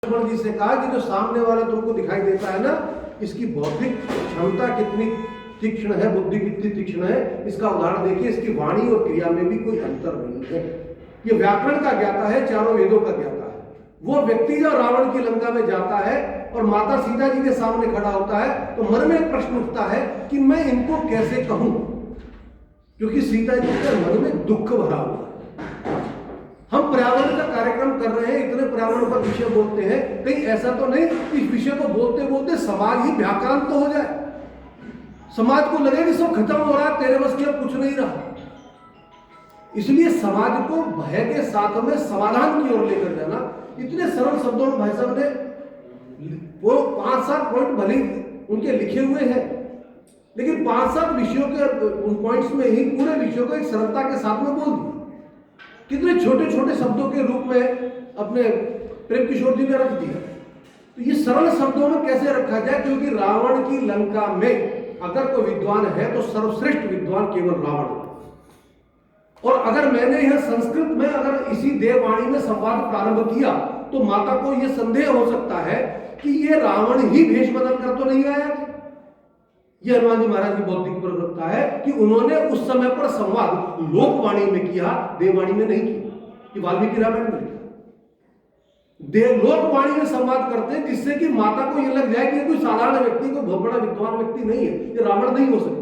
लक्ष्मण जी से कहा कि जो सामने वाला तुमको दिखाई देता है ना, इसकी बौद्धिक क्षमता कितनी तीक्ष्ण है, बुद्धि कितनी तीक्ष्ण है, इसका उदाहरण देखिए। इसकी वाणी और क्रिया में भी कोई अंतर नहीं है। ये व्याकरण का ज्ञाता है, चारों वेदों का ज्ञाता है। वो व्यक्ति जब रावण की लंका में जाता है और माता सीता जी के सामने खड़ा होता है तो मन में एक प्रश्न उठता है कि मैं इनको कैसे कहूं, क्योंकि सीता जी के मन में दुख भरा हुआ है। हम पर्यावरण का कार्यक्रम कर रहे हैं, इतने पर्यावरण पर विषय बोलते हैं, कहीं ऐसा तो नहीं इस विषय को बोलते बोलते समाज ही व्याक्रांत तो हो जाए, समाज को लगे कि सब खत्म हो रहा है, तेरे बस की अब कुछ नहीं रहा। इसलिए समाज को भय के साथ में समाधान की ओर लेकर जाना, इतने सरल शब्दों में भाई साहब ने वो 5-7 पॉइंट भले उनके लिखे हुए हैं, लेकिन 5-7 विषयों के उन पॉइंट्स में ही पूरे विषयों को एक सरलता के साथ में बोल दिया। कितने छोटे छोटे शब्दों के रूप में अपने प्रेम किशोर जी ने रख दिया। तो ये सरल शब्दों में कैसे रखा जाए, क्योंकि रावण की लंका में अगर कोई विद्वान है तो सर्वश्रेष्ठ विद्वान केवल रावण है। और अगर मैंने यह संस्कृत में अगर इसी देववाणी में संवाद प्रारंभ किया तो माता को यह संदेह हो सकता है कि ये रावण ही भेष बदल कर तो नहीं आया। यह हनुमान जी महाराज की बौद्धिक प्रवृत्ता है कि उन्होंने उस समय पर संवाद लोकवाणी में किया, देववाणी में नहीं किया। कि वाल्मीकि रामायण में लोकवाणी में संवाद करते हैं, जिससे कि माता को यह लग जाए कि कोई साधारण व्यक्ति, कोई बहुत बड़ा विद्वान व्यक्ति नहीं है, ये रावण नहीं हो सकता।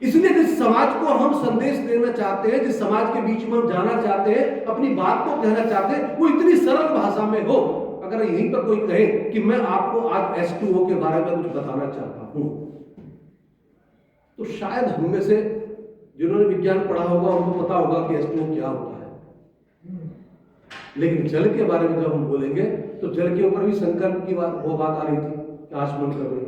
इसलिए जिस समाज को हम संदेश देना चाहते हैं, जिस समाज के बीच में हम जाना चाहते हैं, अपनी बात को कहना चाहते हैं, वो इतनी सरल भाषा में हो। अगर यहीं पर कोई कहे कि मैं आपको आज H2O के बारे में कुछ बताना चाहता हूं, तो शायद हम में से जिन्होंने विज्ञान पढ़ा होगा उनको पता होगा कि H2O क्या होता है। लेकिन जल के बारे में जब हम बोलेंगे तो जल के ऊपर भी संकल्प की बात आ रही थी, आचमन कर रही।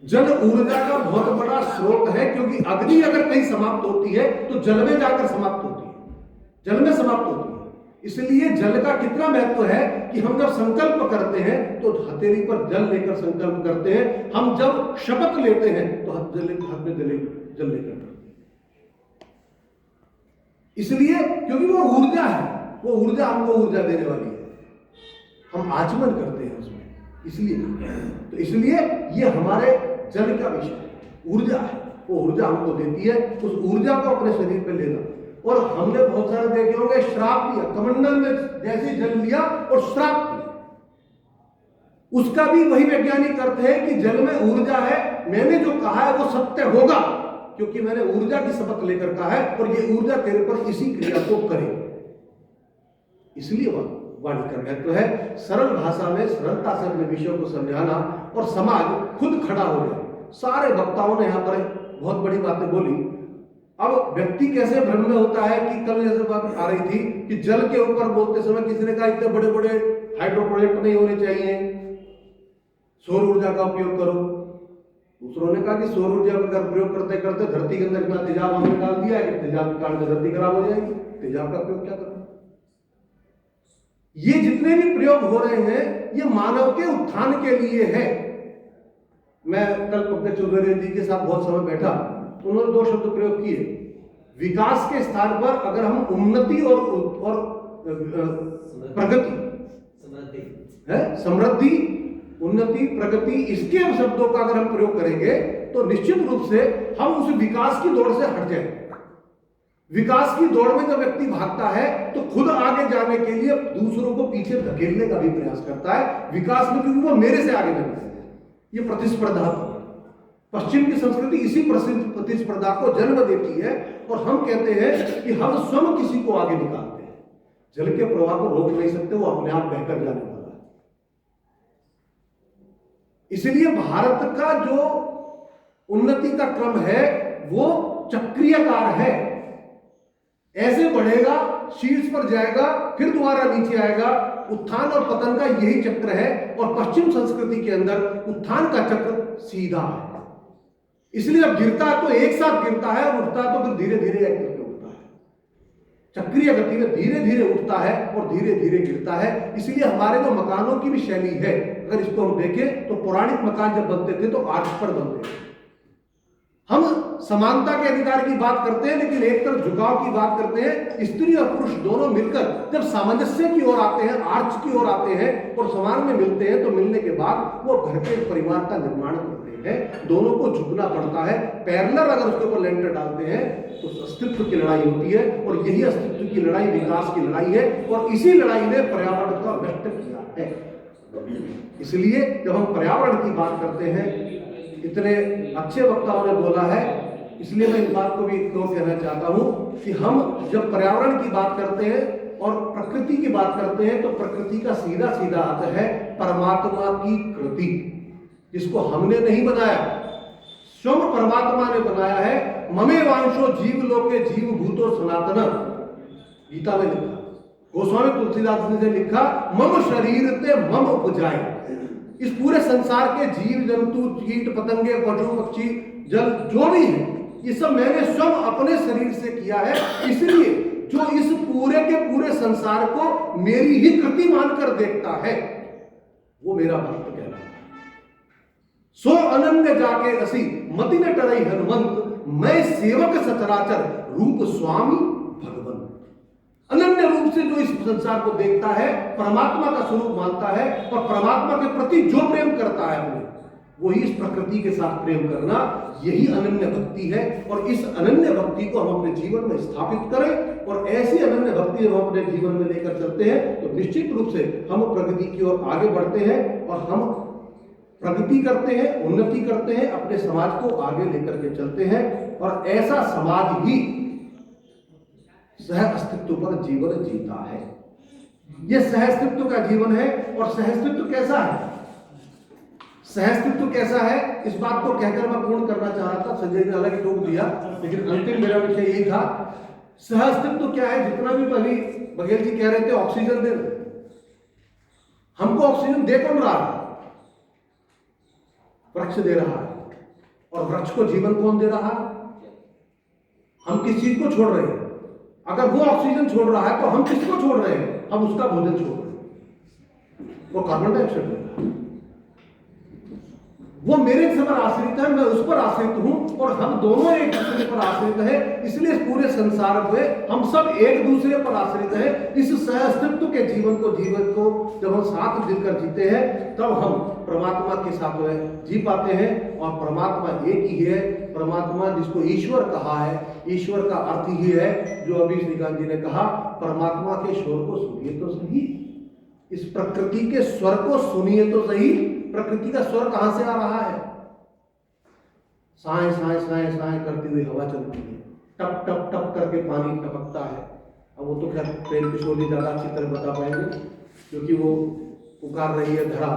जल ऊर्जा का बहुत बड़ा स्रोत है, क्योंकि अग्नि अगर कहीं समाप्त होती है तो जल में जाकर समाप्त होती है, जल में समाप्त होती है। इसलिए जल का कितना महत्व है कि हम जब संकल्प करते हैं तो हथेली पर जल लेकर संकल्प करते हैं, हम जब शपथ लेते हैं तो हाथ में जल लेकर। इसलिए क्योंकि वो ऊर्जा है, वो ऊर्जा हमको ऊर्जा देने वाली है, हम आचमन करते हैं उसमें। इसलिए ये हमारे जल का विषय ऊर्जा है, वो ऊर्जा हमको देती है, उस ऊर्जा को अपने शरीर पे लेना। और हमने बहुत सारे देखे होंगे श्राप दिया, कमंडल में जैसे जल लिया और श्राप दिया, उसका भी वही वैज्ञानिक अर्थ है कि जल में ऊर्जा है, मैंने जो कहा है वो सत्य होगा, क्योंकि मैंने ऊर्जा की शपथ लेकर कहा है और ये ऊर्जा तेरे पर इसी क्रिया को करे। इसलिए वाणी का महत्व है सरल भाषा में, सरलता से अपने विषयों को समझाना, और समाज खुद खड़ा हो जाए। सारे वक्ताओं ने यहाँ पर बहुत बड़ी बातें बोली। अब व्यक्ति कैसे भ्रम में होता है कि कल जैसे बात आ रही थी कि जल के ऊपर बोलते समय किसी ने कहा इतने बड़े बड़े हाइड्रो प्रोजेक्ट नहीं होने चाहिए, सौर ऊर्जा का उपयोग करो। दूसरों ने कहा कि सौर ऊर्जा का प्रयोग करते करते धरती के अंदर इतना तेजाब हमने डाल दिया है कि तेजाब के कारण धरती खराब हो जाएगी, तेजाब का प्रयोग क्या करना। ये जितने भी प्रयोग हो रहे हैं ये मानव के उत्थान के लिए है। मैं कल पंकज चौधरी जी के साथ बहुत समय बैठा, उन्होंने 2 शब्द प्रयोग किए। विकास के स्थान पर अगर हम उन्नति और प्रगति है, समृद्धि, उन्नति, प्रगति, इसके शब्दों का अगर हम प्रयोग करेंगे तो निश्चित रूप से हम उस विकास की दौड़ से हट जाएंगे। विकास की दौड़ में जब व्यक्ति भागता है तो खुद आगे जाने के लिए दूसरों को पीछे धकेलने का भी प्रयास करता है विकास में, क्योंकि वो मेरे से आगे बढ़ता है। ये प्रतिस्पर्धा, पश्चिम की संस्कृति इसी प्रतिस्पर्धा को जन्म देती है, और हम कहते हैं कि हम स्वयं किसी को आगे निकालते हैं। जल के प्रवाह को रोक नहीं सकते, वो अपने आप बहकर जाने वाला है। इसलिए भारत का जो उन्नति का क्रम है वो चक्रीयकार है, ऐसे बढ़ेगा, शीर्ष पर जाएगा, फिर दोबारा नीचे आएगा। उत्थान और पतन का यही चक्र है, और पश्चिम संस्कृति के अंदर उत्थान का चक्र सीधा है। इसलिए जब गिरता है तो एक साथ गिरता है, और उठता है तो फिर धीरे धीरे एक करके उठता है। चक्रीय गति में धीरे धीरे उठता है और धीरे धीरे गिरता है। इसलिए हमारे जो मकानों की भी शैली है, अगर इसको हम देखें तो पौराणिक मकान जब बनते थे तो आर्च पर बनते थे। हम समानता के अधिकार की बात करते हैं, लेकिन एक तरफ झुकाव की बात करते हैं। स्त्री और पुरुष दोनों मिलकर जब सामंजस्य की ओर आते हैं, आर्च की ओर आते हैं और समाज में मिलते हैं, तो मिलने के बाद वो घर के परिवार का निर्माण करते हैं। दोनों को झुकना पड़ता है। पैरेलल अगर उसके ऊपर लेंटर डालते हैं तो अस्तित्व की लड़ाई होती है, और यही अस्तित्व की लड़ाई विकास की लड़ाई है, और इसी लड़ाई ने पर्यावरण का नष्ट किया है। इसलिए जब हम पर्यावरण की बात करते हैं, इतने अच्छे वक्ताओं ने बोला है, इसलिए मैं इस बात को भी कहना चाहता हूं कि हम जब पर्यावरण की बात करते हैं और प्रकृति की बात करते हैं, तो प्रकृति का सीधा सीधा अर्थ है परमात्मा की कृति, जिसको हमने नहीं बनाया, स्वयं परमात्मा ने बनाया है। ममे वांशो जीव लोके जीव भूतो सनातन, गीता में लिखा। गोस्वामी तुलसीदास ने लिखा, मम शरीर ते मम उपजाए। इस पूरे संसार के जीव जंतु, कीट पतंगे, पशु पक्षी, जल जो भी है, ये सब मैंने स्वयं अपने शरीर से किया है। इसलिए जो इस पूरे के पूरे संसार को मेरी ही कृति मानकर देखता है, वो मेरा भक्त कहलाता है। सो अनन्य जाके असी मति न टरई हनुमंत, मैं सेवक सचराचर रूप स्वामी भगवंत। अनन्य रूप से जो इस संसार को देखता है, परमात्मा का स्वरूप मानता है, और परमात्मा के प्रति जो प्रेम करता है अपने, वही इस प्रकृति के साथ प्रेम करना, यही अनन्य भक्ति है। और इस अनन्य भक्ति को हम अपने जीवन में स्थापित करें, और ऐसी अनन्य भक्ति जब हम अपने जीवन में लेकर चलते हैं, तो निश्चित रूप से हम प्रगति की ओर आगे बढ़ते हैं, और हम प्रगति करते हैं, उन्नति करते हैं, अपने समाज को आगे लेकर के चलते हैं, और ऐसा समाज ही सह अस्तित्व पर जीवन जीता है। यह सह अस्तित्व का जीवन है। और सह अस्तित्व कैसा है? सहअस्तित्व कैसा है, इस बात को कहकर मैं पूर्ण करना चाह रहा था। संजय ने हालांकि टोक दिया, लेकिन अंतिम मेरा विषय यही था। सहअस्तित्व क्या है? जितना भी पहले बघेल जी कह रहे थे ऑक्सीजन दे रहे, हमको ऑक्सीजन दे कौन रहा है? वृक्ष दे रहा है। और वृक्ष को जीवन कौन दे रहा है? हम किस चीज को छोड़ रहे हैं? अगर वो ऑक्सीजन छोड़ रहा है तो हम किसको छोड़ रहे हैं? हम उसका भोजन छोड़ रहे हैं। वो कार्बन डाइऑक्साइड दे रहा है। वो मेरे से पर आश्रित है, मैं उस पर आश्रित हूं, और हम दोनों एक दूसरे पर आश्रित हैं। इसलिए इस पूरे संसार में हम सब एक दूसरे पर आश्रित हैं। इस सहअस्तित्व के जीवन को जब हम साथ मिलकर जीते हैं, तब हम परमात्मा के साथ जी पाते हैं। और परमात्मा एक ही है। परमात्मा जिसको ईश्वर कहा है, ईश्वर का अर्थ ही है जो अभी श्रीकांत जी ने कहा, परमात्मा के स्वर को सुनिए तो सही, इस प्रकृति के स्वर को सुनिए तो सही। प्रकृति का स्वर कहां से आ रहा है? साए साए साए साए करती हुई हवा चलती है, टप टप टप करके पानी टपकता है। अब वो तो खैर प्रेम किशोर जी ज्यादा अच्छी तरह बता पाएंगे, क्योंकि वो पुकार रही है धरा,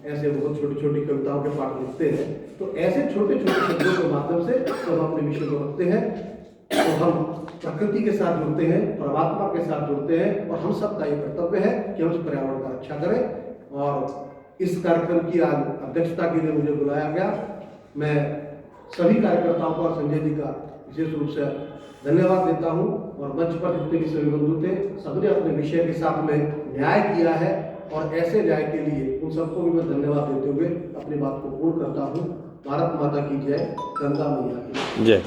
ऐसे बहुत छोटी छोटी कविताओं के पाठ लिखते हैं। तो ऐसे छोटे छोटे शब्दों के माध्यम से जब अपने विषय को रखते हैं, तो हम प्रकृति के साथ जुड़ते हैं, परमात्मा के साथ जुड़ते हैं। और हम सबका ये कर्तव्य है कि हम उस पर्यावरण का रक्षा करें। और इस कार्यक्रम की अध्यक्षता के लिए मुझे बुलाया गया। मैं सभी कार्यकर्ताओं को और संजय जी का विशेष रूप से धन्यवाद देता हूं। और मंच पर जितने भी सभी बंधु थे, सबने अपने विषय के साथ में न्याय किया है, और ऐसे न्याय के लिए उन सबको भी मैं धन्यवाद देते हुए अपनी बात को पूर्ण करता हूं। भारत माता की जय, गंगा मैया की जय।